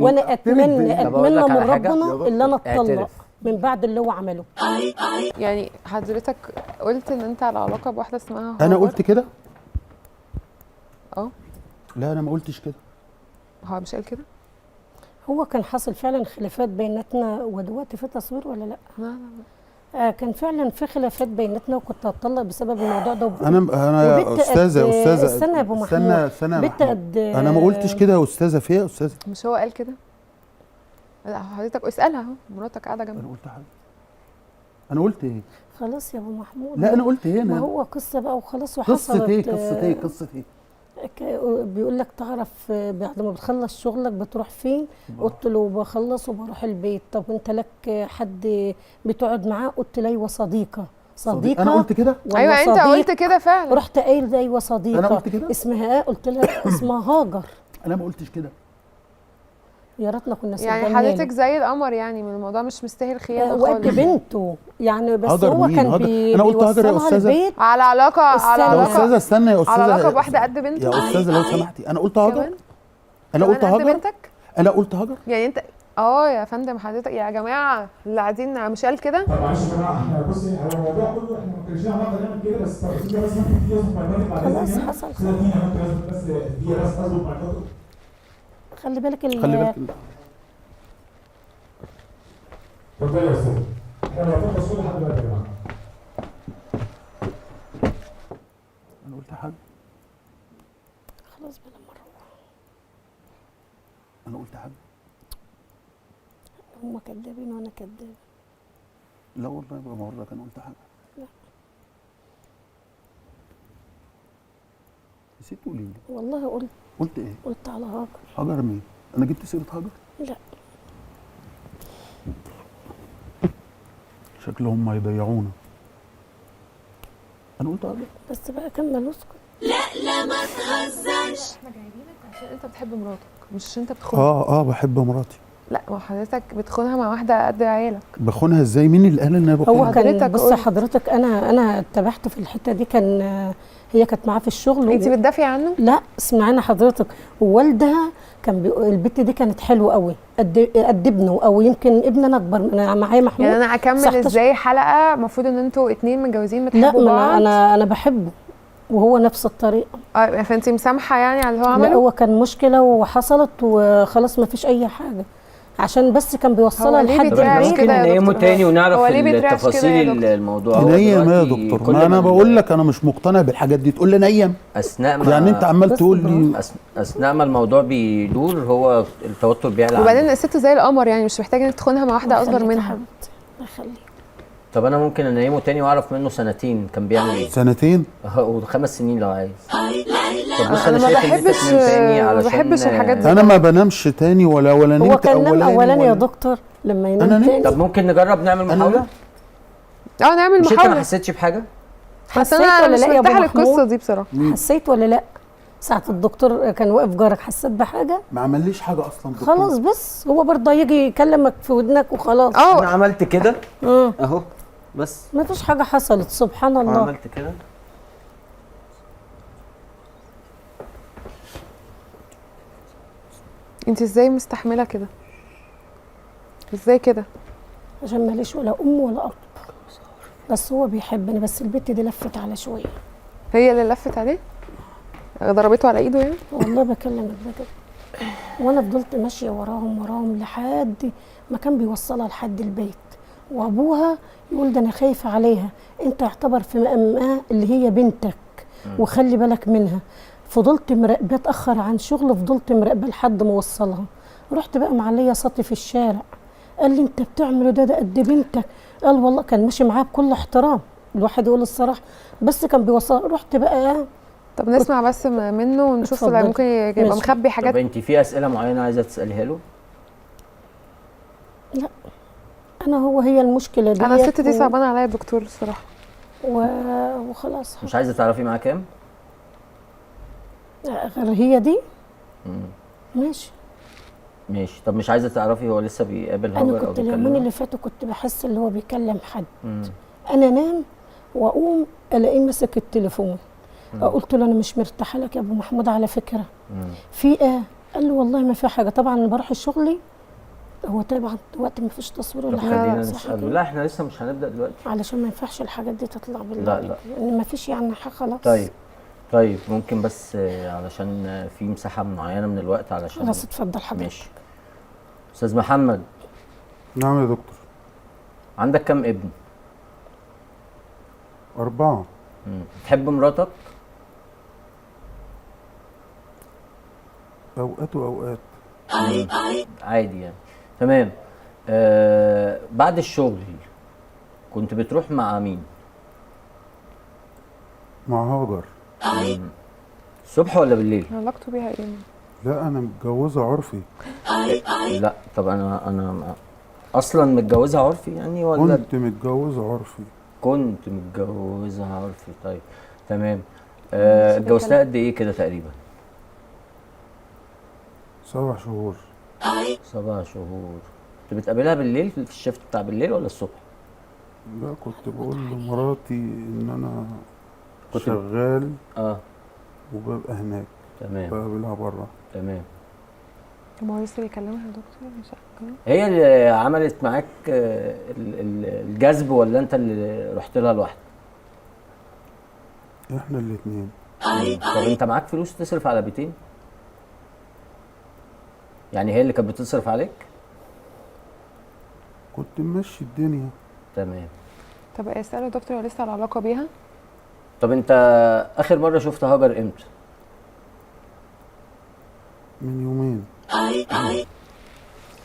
وانا اتمنى من ربنا اللي انا اتطلق اعترف. من بعد اللي هو عمله. يعني حضرتك قلت ان انت على علاقه بواحده اسمها انا هاجر. قلت كده؟ اه لا انا ما قلتش كده. هو مش قال كده؟ هو كان حاصل فعلا خلافات بيناتنا، ودلوقتي في تصوير ولا لا؟ لا لا كان فعلا في خلافات بيناتنا، وكنت هتطلق بسبب الموضوع ده. انا وبنت استاذه استنى يا ابو محمود. استنى يا بنت محمود. انا ما قلتش كده يا استاذه. فيها يا استاذه؟ مش هو قال كده؟ لا حضرتك اسالها اهو، مراتك قاعده جنبك. انا قلت حاجه؟ انا قلت ايه؟ خلاص يا ابو محمود. لا انا قلت ايه؟ ما انا هو قصه بقى وخلاص وحصلت. قصه ايه؟ بيقول لك تعرف بعد ما بتخلص شغلك بتروح فين؟ قلت له بخلص وبروح البيت. طب انت لك حد بتقعد معاه؟ قلت له ايوه صديقه. انا قلت كده؟ ايوه انت قلت كده فعلا. رحت قايل ايوه صديقه. انا قلت كده؟ اسمها ايه؟ قلت لها اسمها هاجر. انا ما قلتش كده. يا ريتنا كنا يعني حضرتك زي القمر، يعني من الموضوع مش مستاهل خيانه خالص. وقت بنته يعني، بس هاجر هو مين؟ كان انا قلت هاجر يا استاذه البيت على علاقه يا استاذه. استنى يا استاذه. على علاقه بواحده قد بنته يا استاذه لو سمحتي. انا قلت هاجر؟ انا كمان قلت قد هاجر؟ بنتك؟ انا قلت هاجر؟ يعني انت يا فندم حضرتك يا جماعه اللي قاعدين مش قال كده؟ طب معلش يا جماعه، احنا بصي هو الموضوع كله احنا ما كناش علاقه نعمل كده، بس ممكن في يظبط معلوماتك بعد خلاص كده. حصل. استاذه دينا ممكن لازم بس دي بس اظبط معلوماتك. خلي بالك خلي بالك. اتفضلي يا استاذ. احنا بنخلص كل حاجه دلوقتي يا جماعه. انا قلت حاجه؟ خلاص بقى لما نروح. انا قلت حاجه؟ هم كدابين وانا كداب. لا والله يبقى مرة كان قلت حاجه. لا نسيت تقولي لي. والله قلت ايه؟ قلت على هاجر. هاجر مين؟ انا جبت سيره هاجر؟ لا شكلهم ما يضيعونا. انا قلت هاجر؟ بس بقى كمل اسكت. لا ما تهزرش. احنا جايبينك عشان انت بتحب مراتك، مش عشان انت بتخونها. بحب مراتي. لا ما حضرتك بتخونها مع واحده قد عيالك. بخونها ازاي؟ مين اللي قال ان انا بخونها؟ هو كان حضرتك بص قلت. حضرتك انا اتبعت في الحته دي. كان هي كانت معاه في الشغل. انت بتدافعي عنه؟ لا اسمعينا حضرتك. ووالدها كان البت دي كانت حلوه قوي قد ابنه، او يمكن ابن انا اكبر من معايا محمود. يعني انا اكمل ازاي حلقه المفروض ان انتوا اتنين متجوزين لا بتحبوا بعض؟ انا بحبه وهو نفس الطريقه. فانت مسامحه يعني على اللي هو عمله؟ لا هو كان مشكله وحصلت وخلاص ما فيش اي حاجه، عشان بس كان بيوصلها لحد طب احنا ممكن ننيمه تاني ونعرف التفاصيل الموضوع. نيم يا دكتور. ما انا بقول لك انا مش مقتنع بالحاجات دي، تقول لي نيم اثناء ما يعني انت عمال تقول لي اثناء ما الموضوع بيدور هو التوتر بيعلى. وبعدين الست زي القمر، يعني مش محتاجه انك تخونها مع واحده اصغر منها. طب انا ممكن انيمه تاني واعرف منه سنتين كان بيعمل ايه. سنتين و5 سنين لو عايز. طب بص انا انا شايف ان انت تنام تاني ما علشان بحبش الحاجات دي. انا ما بنامش تاني ولا نمت هو كان نام اولاني يا دكتور لما ينام تاني. طب ممكن نجرب نعمل محاوله؟ نعمل مش انت محاوله. ما حسيتش بحاجه؟ حسيت انا ولا مش لا يا ابو مرتاحه محمود؟ للقصه دي بصراحه. حسيت ولا لا؟ ساعة الدكتور كان واقف جارك حسيت بحاجة؟ ما عمليش حاجة أصلا دكتور. خلاص بس هو برضه يجي يكلمك في ودنك وخلاص. أنا عملت كده أهو بس ما فيش حاجة حصلت سبحان الله. عملت كده. انت ازاي مستحملة كده؟ ازاي كده؟ عشان ماليش ولا أم ولا أب، بس هو بيحبني. بس البت دي لفت على شوية. هي اللي لفت عليه؟ ضربته على ايده يعني؟ والله بكلمك بجد. وانا فضلت ماشيه وراهم لحد ما كان بيوصلها لحد البيت، وابوها يقول ده انا خايفه عليها، انت اعتبر في مقامها اللي هي بنتك وخلي بالك منها. فضلت مراقبه، اتاخر عن شغل، فضلت مراقبه لحد ما وصلها. رحت بقى معليه سطي في الشارع، قال لي انت بتعمله ده قد بنتك. قال والله كان ماشي معاها بكل احترام، الواحد يقول الصراحه، بس كان بيوصل. رحت بقى طب نسمع بس منه ونشوف لو ممكن يبقى مخبي حاجات. طب انت في اسئله معينه عايزه تساليها له؟ لا انا هي المشكله دي. انا الست دي صعبانه عليا يا دكتور الصراحه. وخلاص. مش عايزه تعرفي معاه كام؟ غير هي دي؟ ماشي. طب مش عايزه تعرفي هو لسه بيقابل هاجر او انا كنت بيكلمها؟ اليومين اللي فاتوا كنت بحس اللي هو بيكلم حد. انا انام واقوم الاقيه ماسك التليفون. قلت له انا مش مرتاحه لك يا ابو محمود على فكره. في قال له والله ما في حاجه، طبعا انا بروح شغلي، هو طبعا وقت ما فيش تصوير طب ولا خلينا حاجه، صح نساله. كده؟ لا احنا لسه مش هنبدا دلوقتي. علشان ما ينفعش الحاجات دي تطلع بالله لا، عليك. لا. لان ما فيش يعني حاجه خلاص. طيب ممكن بس علشان في مساحه معينه من الوقت علشان خلاص اتفضل حضرتك. ماشي. استاذ محمد، نعم يا دكتور. عندك كام ابن؟ 4. تحب مراتك؟ اوقات واوقات. عادي يعني. تمام. بعد الشغل كنت بتروح مع مين؟ مع هاجر. الصبح ولا بالليل؟ علاقته بيها ايه؟ لا انا متجوزه عرفي. لا طب انا اصلا متجوزها عرفي يعني ولا كنت متجوزه عرفي. كنت متجوزها عرفي؟ طيب تمام. اتجوزتها قد ايه كده تقريبا؟ 7 شهور. 7 شهور. كنت بتقابلها بالليل في الشيفت بتاع بالليل ولا الصبح؟ لا كنت بقول لمراتي ان انا كنت شغال وببقى هناك. تمام. بقابلها بره. تمام. ما هو لسه بيكلمها يا دكتور مش عارفة. هي اللي عملت معاك الجذب ولا انت اللي رحت لها لوحدك؟ احنا الاتنين. طب انت معاك فلوس تصرف على بيتين؟ يعني هي اللي كانت بتصرف عليك؟ كنت ماشي الدنيا. تمام. طب اساله يا دكتور هو لسه العلاقه بيها؟ طب انت اخر مره شفت هاجر امتى؟ من يومين.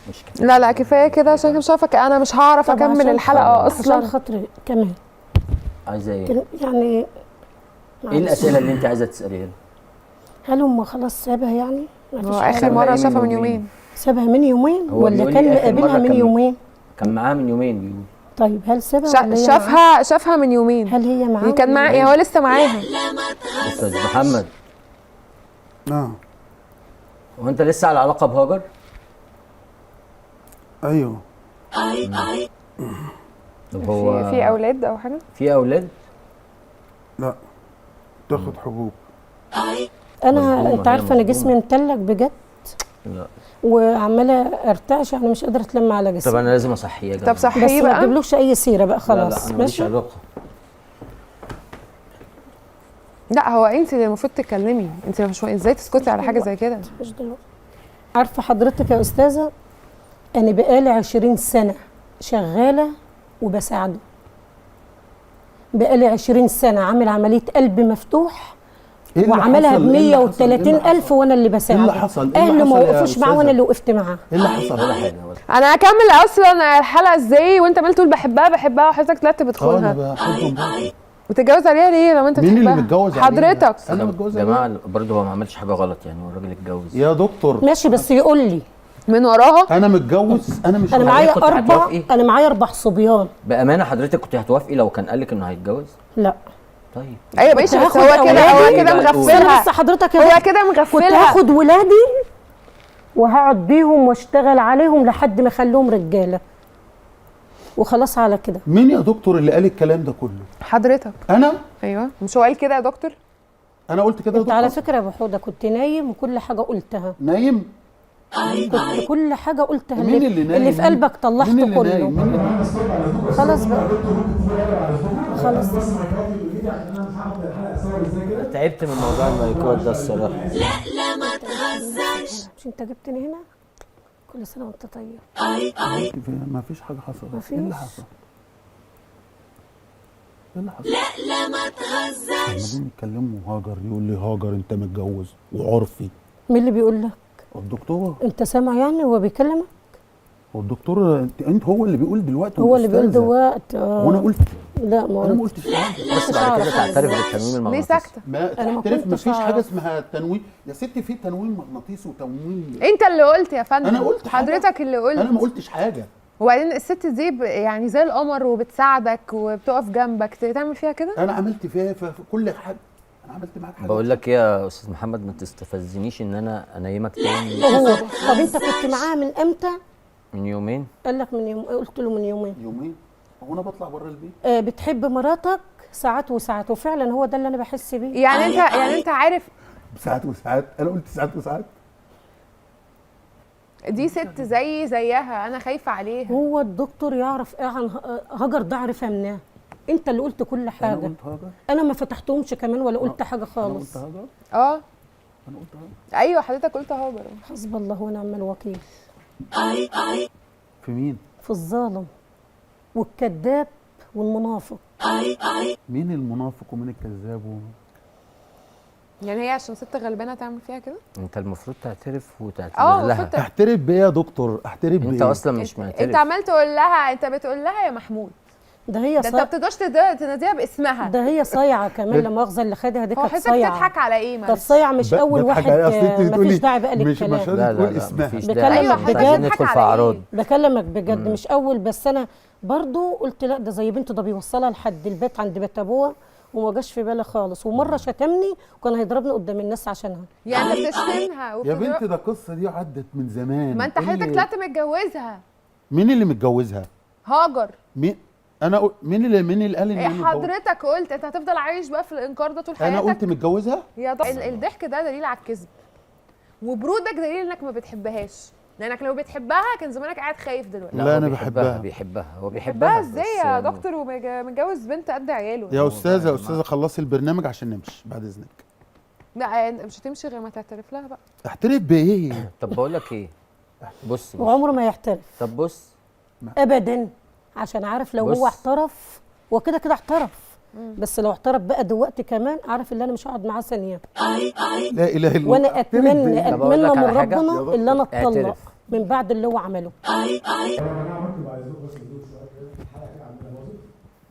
مش كده. لا كفايه كده عشان مش عارفه انا مش هعرف طب اكمل عشان الحلقه عشان اصلا. خاطري كمان عايزه ايه؟ يعني ايه الاسئله اللي انت عايزه تساليها لي؟ هل هم خلاص سابها يعني؟ ما فيش هو حاجة؟ اخر مره إيه شافها من من يومين؟ يومين. سابها من يومين هو ولا بيقول كان لي آخر مقابلها مرة من كان- يومين؟ كان معاها من يومين بيقول. طيب هل سابها ولا هي شافها من يومين. هل هي معاه؟ هي كان معاه هو لسه معاها. استاذ محمد، نعم. هو انت لسه على علاقه بهاجر؟ ايوه. طب هو في اولاد او حاجه؟ في اولاد؟ لا تاخد حبوب. انا انت هي عارفه انا مصدومة. جسمي متلج بجد لا. وعماله ارتعش، انا مش قادره اتلم على جسمي. طب انا لازم اصحيه يا جماعه. طب صحيه بس ما بقى. تجيبلوش اي سيره بقى خلاص. لا انا ماليش ماشي. علاقه. لا هو انت اللي المفروض تتكلمي، انت مش ازاي تسكتي على حاجه زي كده؟ مش دلوقتي. عارفه حضرتك يا استاذه، انا بقالي 20 سنه شغاله وبساعده. بقالي 20 سنه عامل عمليه قلب مفتوح إيه اللي وعملها حصل؟ ب إيه اللي حصل؟ 130,000 وانا اللي بساعده. إيه اللي حصل؟ إيه اللي اهله ما حصل يا وقفوش معاه وانا أستاذة؟ اللي وقفت معاه. ايه اللي حصل؟ ولا حاجه بس. انا هكمل اصلا الحلقه ازاي وانت عمال تقول بحبها وحضرتك طلعت انا بتخونها بحب مراتي. وتتجوز عليها ليه لما انت مين بتحبها؟ اللي متجوز عليها؟ حضرتك. انا يا متجوز عليها. جماعه برضه هو ما عملش حاجه غلط يعني، هو الراجل اتجوز. يا دكتور ماشي بس يقول لي من وراها. انا متجوز. انا مش انا معايا كنت هتوافقي؟ انا معايا 4 صبيان. بامانه حضرتك كنت هتوافقي لو كان قال لك انه هيتجوز؟ لا طيب. ايوه ماشي بس هاخد هو كده أولادي. مغفلها. بس حضرتك هو كده كنت مغفلها. هاخد ولادي وهقعد بيهم واشتغل عليهم لحد ما اخليهم رجاله وخلاص على كده. مين يا دكتور اللي قال الكلام ده كله؟ حضرتك. انا ايوه مش هو قال كده يا دكتور؟ انا قلت كده يا انت دكتور؟ على فكره يا ابو حوده كنت نايم وكل حاجه قلتها. نايم؟ كنت كل حاجه قلتها مين اللي نايم؟ اللي في قلبك طلعته مين اللي كله. نايم؟ مين اللي نايم؟ خلاص بقى خلاص. تعبت من موضوع المايكات ده الصراحه. لا ما تهزرش. مش انت جبتني هنا؟ كل سنه وانت طيب. ما فيش حاجه حصلت. مفيش. ايه اللي حصل؟ ايه اللي حصل؟ لا ما تهزرش. عمالين يتكلموا هاجر، يقول لي هاجر انت متجوز وعرفي. مين اللي بيقول لك؟ الدكتور. انت سامع يعني هو بيكلمك؟ والدكتور انت هو اللي بيقول دلوقتي. هو اللي بيقول والأستاذة. دلوقتي. وانا قلت لا ما انا ما قلت. قلتش حاجه. بس بعد كده تعترف بالتنويم ليه المغناطيسي. ساكته؟ ما أنا ما تعترف، ما كنتش فيش حاجه أعرف. اسمها تنويم يا ستي. في تنويم مغناطيسي وتنويم. انت اللي قلت يا فندم. انا قلت حاجة؟ حضرتك اللي قلت. انا ما قلتش حاجه. وبعدين الست دي يعني زي القمر وبتساعدك وبتقف جنبك، تعمل فيها كده؟ انا عملت فيها في كل حاجه. انا عملت معاك حاجه. بقول لك ايه يا استاذ محمد، ما تستفزنيش ان انا انيمك تاني. هو طب انت كنت معاه من امتى؟ من يومين. قال لك من يوم، قلت له من يومين. يومين. هو انا بطلع بره البيت؟ بتحب مراتك ساعات وساعات، وفعلا هو ده اللي انا بحس بيه. يعني انت عارف. ساعات وساعات. انا قلت ساعات وساعات. دي ست زيها، انا خايفه عليها. هو الدكتور يعرف ايه عن هاجر ده؟ عارفها منين؟ انت اللي قلت كل انا حاجه. قلت هاجر، انا ما فتحتهمش كمان ولا قلت حاجه انا خالص. قلت هاجر، اه انا قلت هاجر. ايوه حضرتك قلت هاجر. حسب الله ونعم الوكيل في مين؟ في الظالم والكذاب والمنافق. مين المنافق ومين الكذاب يعني هي عشان ست غلبانه تعمل فيها كده؟ انت المفروض تعترف وتعتذر المفروض لها. احترف بايه يا دكتور؟ احترف بايه؟ انت اصلا مش انت معترف. عمال تقول لها، انت بتقول لها يا محمود، ده هي ده انت ما بتقدرش تناديها باسمها. ده هي صايعه كمان. لا مؤاخذه اللي خدها دي هو كانت حضرتك صايعه. بتضحك على ايه؟ كانت معلش صايعه مش اول بضحك واحد. عليها. أصل انت مفيش بتقولي داعي بقى مش للكلام. راضي لا تقول لا اسمها. مفيش بكلمك داعي، أيوة، مش بجد. عايزين بتضحك ندخل في على اعراض. إيه؟ بكلمك بجد مش اول، بس انا برضو قلت لا ده زي بنته، ده بيوصلها لحد البيت عند بيت ابوها وما جاش في بالي خالص. ومره شتمني وكان هيضربني قدام الناس عشانها. يعني انت بتشتمها يا بنت ده القصه دي عدت من زمان. ما انت إيه حضرتك اللي- طلعت متجوزها. مين اللي متجوزها؟ هاجر. مين؟ مين اللي قال ان ايه انا متجوز؟ حضرتك قلت انت هتفضل عايش بقى في الانكار ده طول حياتك؟ انا قلت متجوزها؟ يا الضحك ده دليل على الكذب، وبرودك دليل انك ما بتحبهاش، لانك لو بتحبها كان زمانك قاعد خايف دلوقتي. لا، هو أنا بيحبها. بحبها. هو بيحبها ازاي بس يا دكتور ومتجوز بنت قد عياله؟ يا استاذه خلصي البرنامج عشان نمشي بعد اذنك. لا مش هتمشي غير ما تعترف لها بقى. احترف بايه؟ طب بقول لك ايه، بص وعمره ما يحترف طب بص، ابدا، عشان عارف لو بص. هو احترف وكده كده احترف. بس لو احترف بقى دلوقتي كمان عارف ان انا مش هقعد معاه ثانيه. لا اله الا الله. وانا احترف بإيه؟ اتمنى طب أقول اتمنى لك من على حاجة؟ ربنا اللي انا اتطلق اعترف. من بعد اللي هو عمله. انا